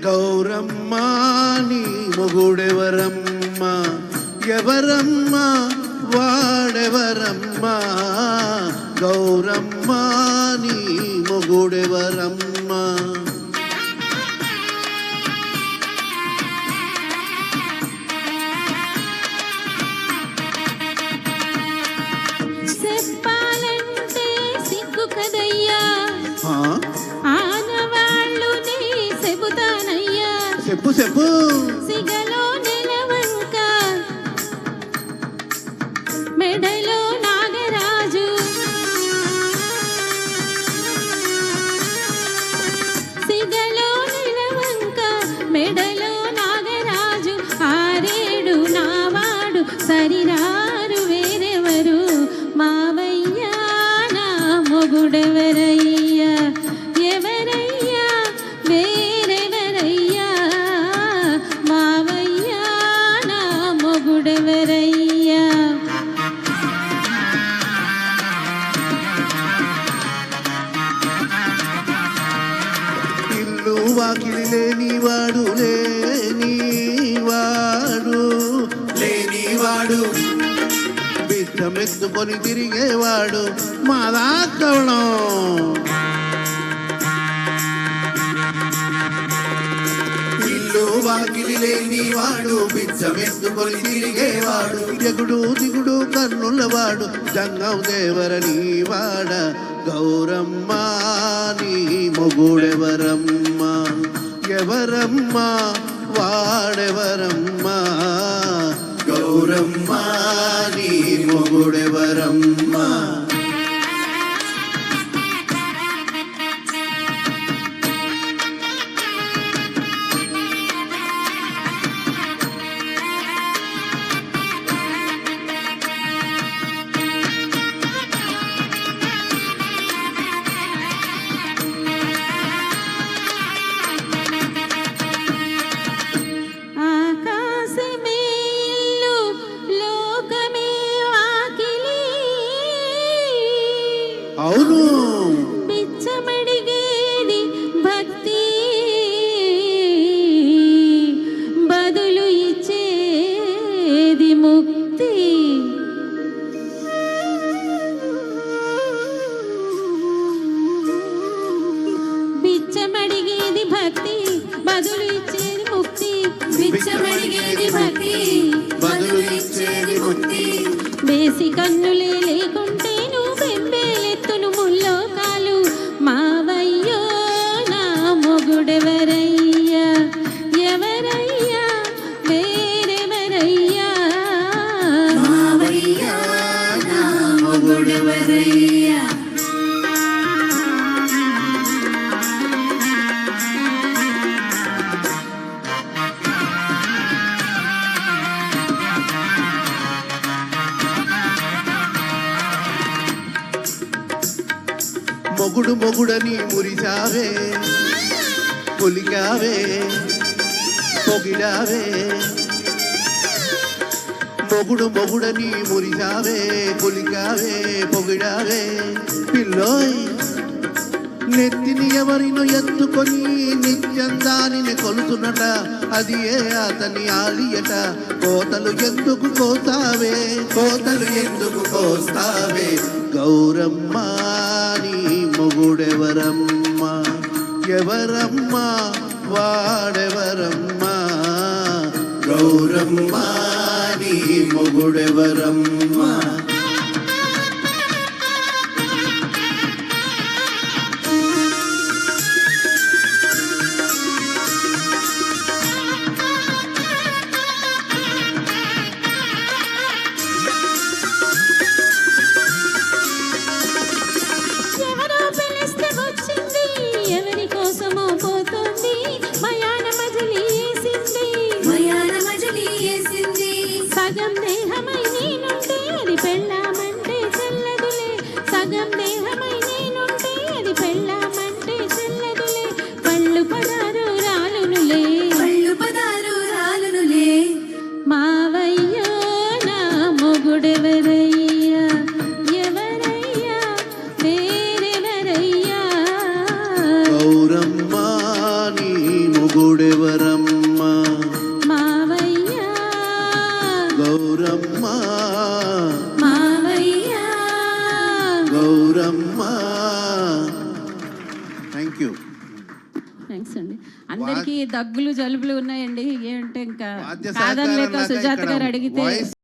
గౌరమ్మ నీ మొగుడెవరమ్మ ఎవరమ్మ వాడెవరమ్మ గౌరమ్మ నీ మొగుడెవరమ్మ చెప్పాలంటే సిగ్గు కదయ్యా ఆనవాళ్ళు నీ చెబుతానయ్యా చెప్పు చెప్పు సిగలో నెలవంక మెడలో నాగరాజు సిగలో నెలవంక మెడలో నాగరాజు ఆరేడు నావాడు సరిరారు వేరెవరు మావయ్యా నా మొగుడెవరయ్యా ఎవరయ్యా వేరెవరయ్యా మావయ్యా నా మొగుడెవరయ్యా ఇల్లు వాకిలి లేనివాడు బిచ్చమెత్తుకొని తిరిగేవాడు మాదాకవణం ఇల్లు వాకిలి లేనివాడు బిచ్చమెత్తుకొని తిరిగేవాడు ఎగుడు దిగుడు కన్నులవాడు జంగం దేవరని వాడ గౌరమ్మ నీ మొగుడెవరమ్మ ఎవరమ్మ వాడెవరమ్మ గౌరమ్మ నీ మొగుడెవరమ్మ ఆకాశమే ఇల్లు లోకమే వాకిలి అవును బిచ్చమడిగేది భక్తి బదులు ఇచ్చేది ముక్తి బిచ్చమడిగేది భక్తి బదులు ఇచ్చేది ముక్తి బిచ్చమడిగేది భక్తి బదులు ఇచ్చేది ముక్తి బేసి కన్నులే లేకుంటే నువ్వు బెంబేలెత్తును ముల్లోకాలు మావయ్యో నా మొగుడెవరయ్యా ఎవరయ్యా వేరెవరయ్యా మావయ్యా నా మొగుడెవరయ్యా మొగుడు మొగుడని మురిచావే కొలికావే పొగిడావే మొగుడు మొగుడని మురిచావే కొలికావే పొగిడావే పిల్లోయ్ నెత్తిని ఎవరినో ఎత్తుకొని నిత్యం దానిని కొలుతున్నట అది ఏ అతని ఆలియట కోతలు ఎందుకు కోస్తావే గౌరమ్మ నీ మొగుడెవరమ్మ ఎవరమ్మ వాడెవరమ్మ గౌరమ్మ నీ మొగుడెవరమ్మ ఎవరో పిలిస్తే వచ్చింది ఎవరి కోసమో పోతుంది మయాన మజిలీ వేసింది సగం దేహమై నీ నుండి అది పెళ్ళ మావయ్య గౌరమ్మ. Thank you. థ్యాంక్స్ అండి. అందరికీ దగ్గులు జలుబులు ఉన్నాయండి. ఏంటంటే ఇంకా వాద్య కాదనలేక సహకారం సుజాత ఇక్కడ గారు అడిగితే వాయిస్